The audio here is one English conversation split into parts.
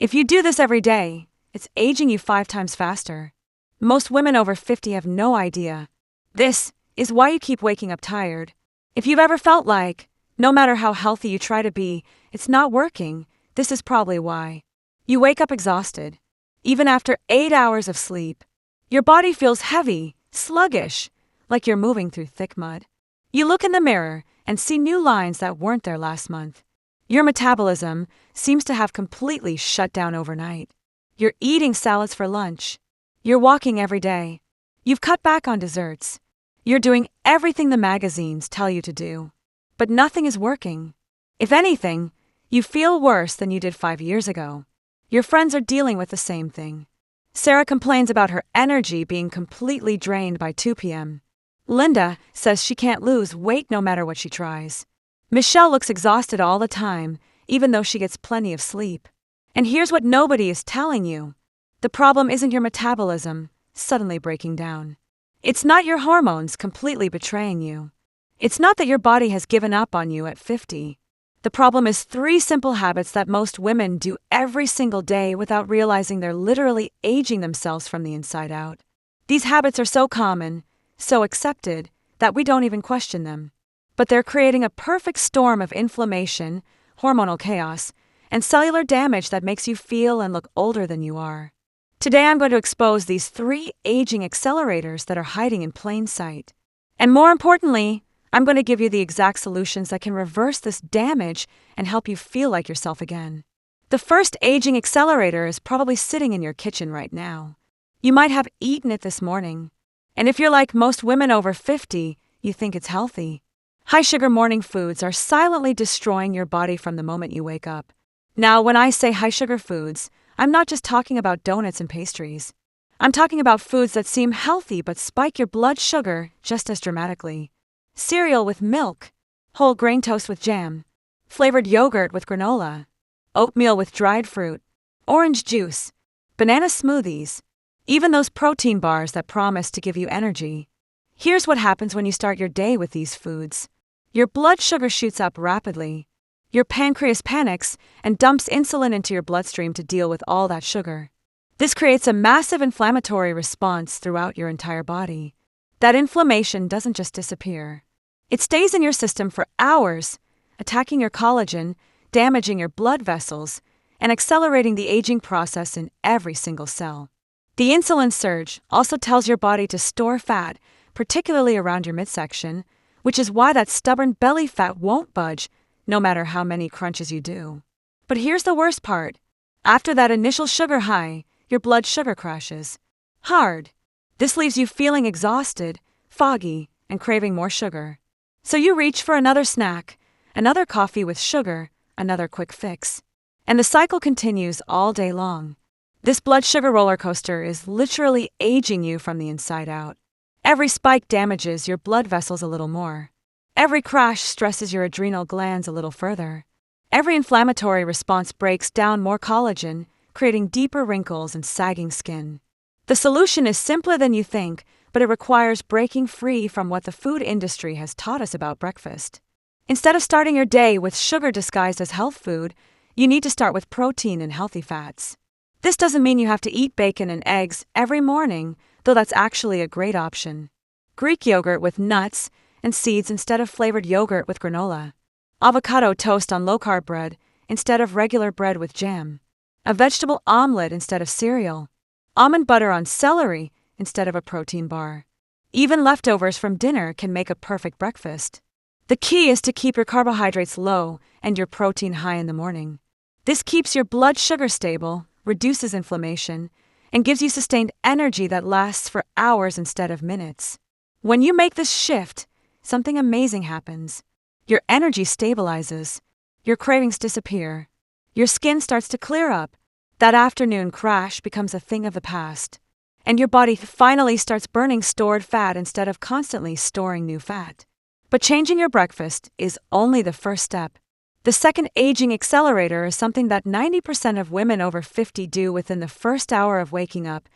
If you do this every day, it's aging you 5 times faster. Most women over 50 have no idea. This is why you keep waking up tired. If you've ever felt like, no matter how healthy you try to be, it's not working, this is probably why. You wake up exhausted. Even after 8 hours of sleep, your body feels heavy, sluggish, like you're moving through thick mud. You look in the mirror and see new lines that weren't there last month. Your metabolism seems to have completely shut down overnight. You're eating salads for lunch. You're walking every day. You've cut back on desserts. You're doing everything the magazines tell you to do. But nothing is working. If anything, you feel worse than you did 5 years ago. Your friends are dealing with the same thing. Sarah complains about her energy being completely drained by 2 p.m. Linda says she can't lose weight no matter what she tries. Michelle looks exhausted all the time, even though she gets plenty of sleep. And here's what nobody is telling you. The problem isn't your metabolism suddenly breaking down. It's not your hormones completely betraying you. It's not that your body has given up on you at 50. The problem is 3 simple habits that most women do every single day without realizing they're literally aging themselves from the inside out. These habits are so common, so accepted, that we don't even question them. But they're creating a perfect storm of inflammation, hormonal chaos, and cellular damage that makes you feel and look older than you are. Today I'm going to expose these 3 aging accelerators that are hiding in plain sight. And more importantly, I'm going to give you the exact solutions that can reverse this damage and help you feel like yourself again. The first aging accelerator is probably sitting in your kitchen right now. You might have eaten it this morning. And if you're like most women over 50, you think it's healthy. High-sugar morning foods are silently destroying your body from the moment you wake up. Now, when I say high-sugar foods, I'm not just talking about donuts and pastries. I'm talking about foods that seem healthy but spike your blood sugar just as dramatically. Cereal with milk, whole grain toast with jam, flavored yogurt with granola, oatmeal with dried fruit, orange juice, banana smoothies, even those protein bars that promise to give you energy. Here's what happens when you start your day with these foods. Your blood sugar shoots up rapidly. Your pancreas panics and dumps insulin into your bloodstream to deal with all that sugar. This creates a massive inflammatory response throughout your entire body. That inflammation doesn't just disappear. It stays in your system for hours, attacking your collagen, damaging your blood vessels, and accelerating the aging process in every single cell. The insulin surge also tells your body to store fat, particularly around your midsection, which is why that stubborn belly fat won't budge, no matter how many crunches you do. But here's the worst part. After that initial sugar high, your blood sugar crashes. Hard. This leaves you feeling exhausted, foggy, and craving more sugar. So you reach for another snack, another coffee with sugar, another quick fix. And the cycle continues all day long. This blood sugar roller coaster is literally aging you from the inside out. Every spike damages your blood vessels a little more. Every crash stresses your adrenal glands a little further. Every inflammatory response breaks down more collagen, creating deeper wrinkles and sagging skin. The solution is simpler than you think, but it requires breaking free from what the food industry has taught us about breakfast. Instead of starting your day with sugar disguised as health food, you need to start with protein and healthy fats. This doesn't mean you have to eat bacon and eggs every morning, though that's actually a great option. Greek yogurt with nuts and seeds instead of flavored yogurt with granola. Avocado toast on low-carb bread instead of regular bread with jam. A vegetable omelet instead of cereal. Almond butter on celery instead of a protein bar. Even leftovers from dinner can make a perfect breakfast. The key is to keep your carbohydrates low and your protein high in the morning. This keeps your blood sugar stable, reduces inflammation, and gives you sustained energy that lasts for hours instead of minutes. When you make this shift, something amazing happens. Your energy stabilizes. Your cravings disappear. Your skin starts to clear up. That afternoon crash becomes a thing of the past. And your body finally starts burning stored fat instead of constantly storing new fat. But changing your breakfast is only the first step. The second aging accelerator is something that 90% of women over 50 do within the first hour of waking up,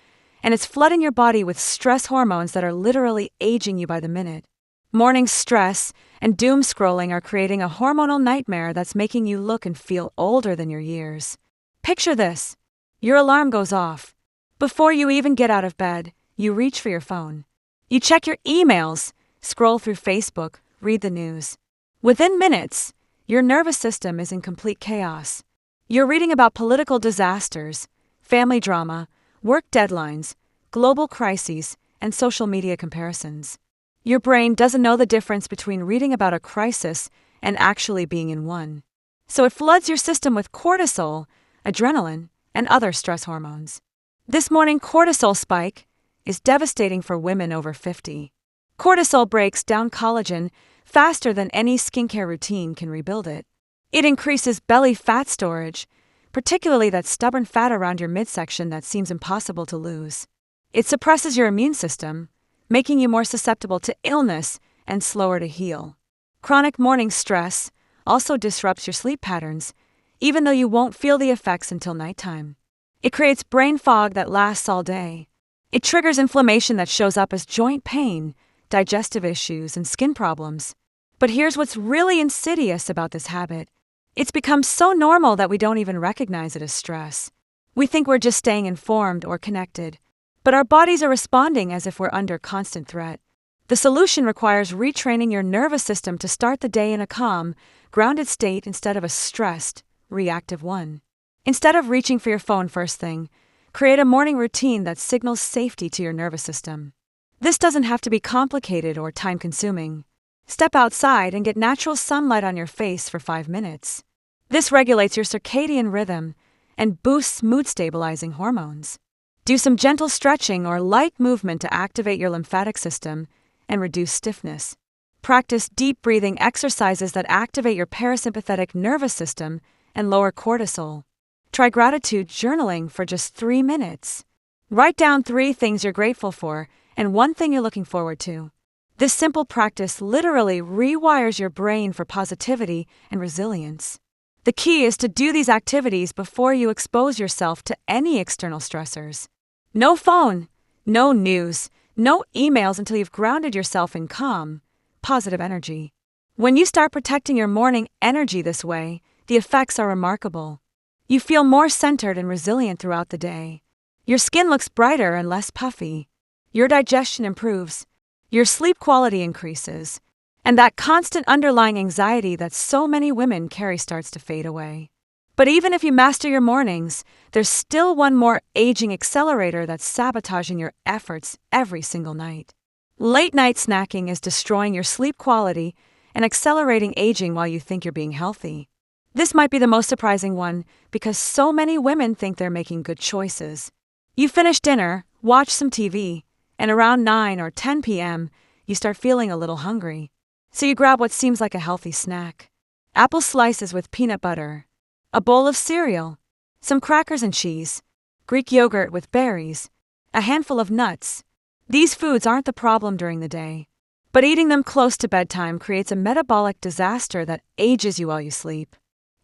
and it's flooding your body with stress hormones that are literally aging you by the minute. Morning stress and doom scrolling are creating a hormonal nightmare that's making you look and feel older than your years. Picture this. Your alarm goes off. Before you even get out of bed, you reach for your phone. You check your emails, scroll through Facebook, read the news. Within minutes, your nervous system is in complete chaos. You're reading about political disasters, family drama, work deadlines, global crises, and social media comparisons. Your brain doesn't know the difference between reading about a crisis and actually being in one. So it floods your system with cortisol, adrenaline, and other stress hormones. This morning cortisol spike is devastating for women over 50. Cortisol breaks down collagen faster than any skincare routine can rebuild it. It increases belly fat storage, particularly that stubborn fat around your midsection that seems impossible to lose. It suppresses your immune system, making you more susceptible to illness and slower to heal. Chronic morning stress also disrupts your sleep patterns, even though you won't feel the effects until nighttime. It creates brain fog that lasts all day. It triggers inflammation that shows up as joint pain, digestive issues, and skin problems. But here's what's really insidious about this habit. It's become so normal that we don't even recognize it as stress. We think we're just staying informed or connected, but our bodies are responding as if we're under constant threat. The solution requires retraining your nervous system to start the day in a calm, grounded state instead of a stressed, reactive one. Instead of reaching for your phone first thing, create a morning routine that signals safety to your nervous system. This doesn't have to be complicated or time-consuming. Step outside and get natural sunlight on your face for 5 minutes. This regulates your circadian rhythm and boosts mood-stabilizing hormones. Do some gentle stretching or light movement to activate your lymphatic system and reduce stiffness. Practice deep breathing exercises that activate your parasympathetic nervous system and lower cortisol. Try gratitude journaling for just 3 minutes. Write down 3 things you're grateful for and 1 thing you're looking forward to. This simple practice literally rewires your brain for positivity and resilience. The key is to do these activities before you expose yourself to any external stressors. No phone, no news, no emails until you've grounded yourself in calm, positive energy. When you start protecting your morning energy this way, the effects are remarkable. You feel more centered and resilient throughout the day. Your skin looks brighter and less puffy. Your digestion improves. Your sleep quality increases. And that constant underlying anxiety that so many women carry starts to fade away. But even if you master your mornings, there's still one more aging accelerator that's sabotaging your efforts every single night. Late night snacking is destroying your sleep quality and accelerating aging while you think you're being healthy. This might be the most surprising one because so many women think they're making good choices. You finish dinner, watch some TV, and around 9 or 10 p.m., you start feeling a little hungry. So you grab what seems like a healthy snack. Apple slices with peanut butter, a bowl of cereal, some crackers and cheese, Greek yogurt with berries, a handful of nuts. These foods aren't the problem during the day, but eating them close to bedtime creates a metabolic disaster that ages you while you sleep.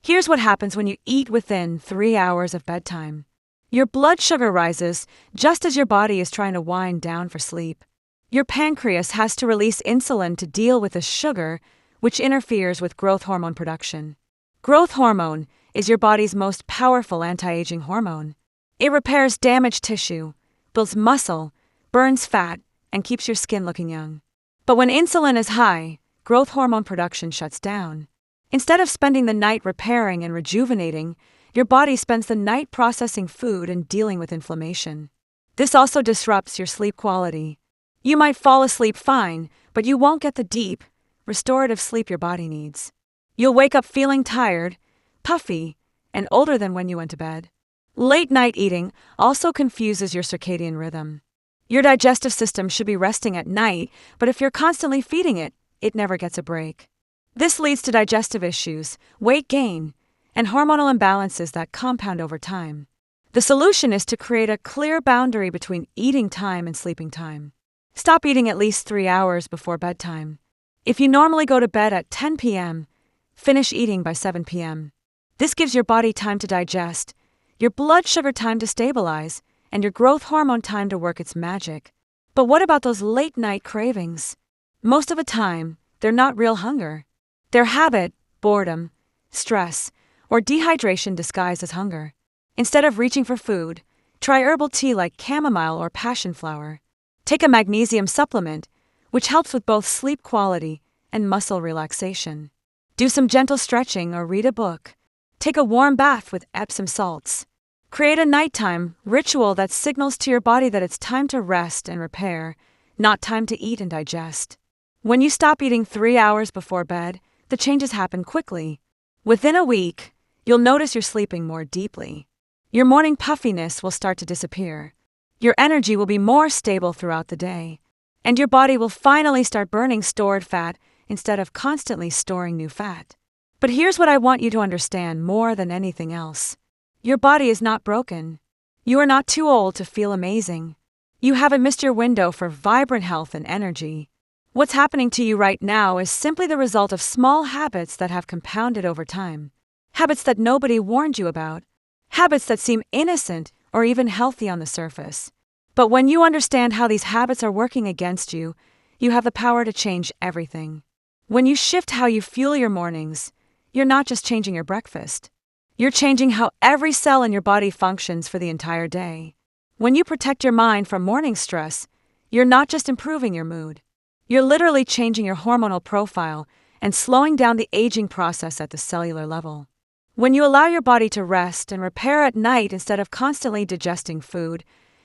Here's what happens when you eat within 3 hours of bedtime. Your blood sugar rises just as your body is trying to wind down for sleep. Your pancreas has to release insulin to deal with the sugar, which interferes with growth hormone production. Growth hormone is your body's most powerful anti-aging hormone. It repairs damaged tissue, builds muscle, burns fat, and keeps your skin looking young. But when insulin is high, growth hormone production shuts down. Instead of spending the night repairing and rejuvenating, your body spends the night processing food and dealing with inflammation. This also disrupts your sleep quality. You might fall asleep fine, but you won't get the deep, restorative sleep your body needs. You'll wake up feeling tired, puffy, and older than when you went to bed. Late night eating also confuses your circadian rhythm. Your digestive system should be resting at night, but if you're constantly feeding it, it never gets a break. This leads to digestive issues, weight gain, and hormonal imbalances that compound over time. The solution is to create a clear boundary between eating time and sleeping time. Stop eating at least 3 hours before bedtime. If you normally go to bed at 10 p.m., finish eating by 7 p.m. This gives your body time to digest, your blood sugar time to stabilize, and your growth hormone time to work its magic. But what about those late-night cravings? Most of the time, they're not real hunger. They're habit, boredom, stress, or dehydration disguised as hunger. Instead of reaching for food, try herbal tea like chamomile or passion flower. Take a magnesium supplement, which helps with both sleep quality and muscle relaxation. Do some gentle stretching or read a book. Take a warm bath with Epsom salts. Create a nighttime ritual that signals to your body that it's time to rest and repair, not time to eat and digest. When you stop eating 3 hours before bed, the changes happen quickly. Within a week, you'll notice you're sleeping more deeply. Your morning puffiness will start to disappear. Your energy will be more stable throughout the day. And your body will finally start burning stored fat instead of constantly storing new fat. But here's what I want you to understand more than anything else. Your body is not broken. You are not too old to feel amazing. You haven't missed your window for vibrant health and energy. What's happening to you right now is simply the result of small habits that have compounded over time. Habits that nobody warned you about. Habits that seem innocent or even healthy on the surface. But when you understand how these habits are working against you, you have the power to change everything. When you shift how you fuel your mornings, you're not just changing your breakfast. You're changing how every cell in your body functions for the entire day. When you protect your mind from morning stress, you're not just improving your mood. You're literally changing your hormonal profile and slowing down the aging process at the cellular level. When you allow your body to rest and repair at night instead of constantly digesting food,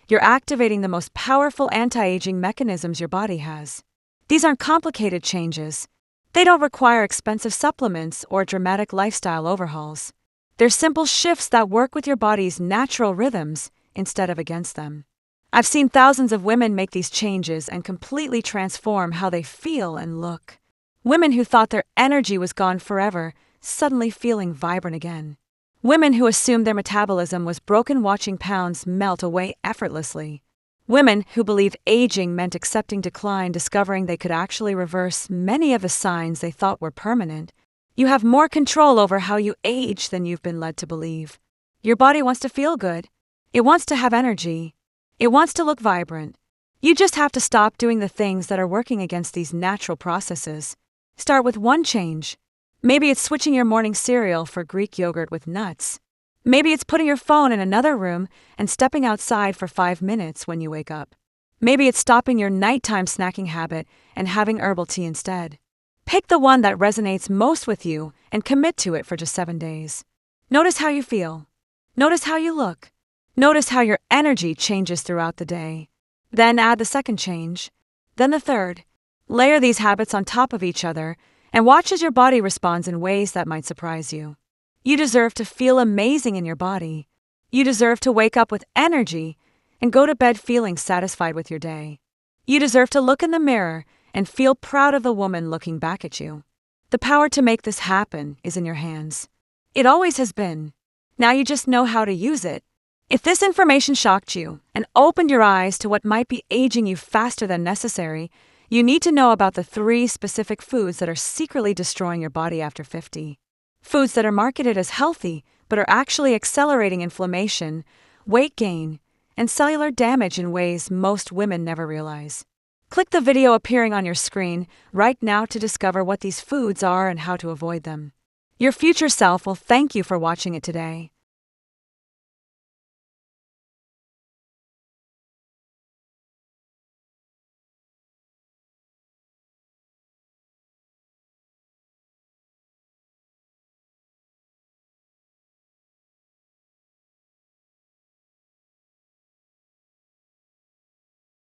you're activating the most powerful anti-aging mechanisms your body has. These aren't complicated changes. They don't require expensive supplements or dramatic lifestyle overhauls. They're simple shifts that work with your body's natural rhythms instead of against them. I've seen thousands of women make these changes and completely transform how they feel and look. Women who thought their energy was gone forever, suddenly feeling vibrant again. Women who assumed their metabolism was broken watching pounds melt away effortlessly. Women who believed aging meant accepting decline, discovering they could actually reverse many of the signs they thought were permanent. You have more control over how you age than you've been led to believe. Your body wants to feel good. It wants to have energy. It wants to look vibrant. You just have to stop doing the things that are working against these natural processes. Start with one change. Maybe it's switching your morning cereal for Greek yogurt with nuts. Maybe it's putting your phone in another room and stepping outside for 5 minutes when you wake up. Maybe it's stopping your nighttime snacking habit and having herbal tea instead. Pick the one that resonates most with you and commit to it for just 7 days. Notice how you feel. Notice how you look. Notice how your energy changes throughout the day. Then add the second change. Then the third. Layer these habits on top of each other and watch as your body responds in ways that might surprise you. You deserve to feel amazing in your body. You deserve to wake up with energy and go to bed feeling satisfied with your day. You deserve to look in the mirror and feel proud of the woman looking back at you. The power to make this happen is in your hands. It always has been. Now you just know how to use it. If this information shocked you and opened your eyes to what might be aging you faster than necessary, you need to know about the 3 specific foods that are secretly destroying your body after 50. Foods that are marketed as healthy but are actually accelerating inflammation, weight gain, and cellular damage in ways most women never realize. Click the video appearing on your screen right now to discover what these foods are and how to avoid them. Your future self will thank you for watching it today.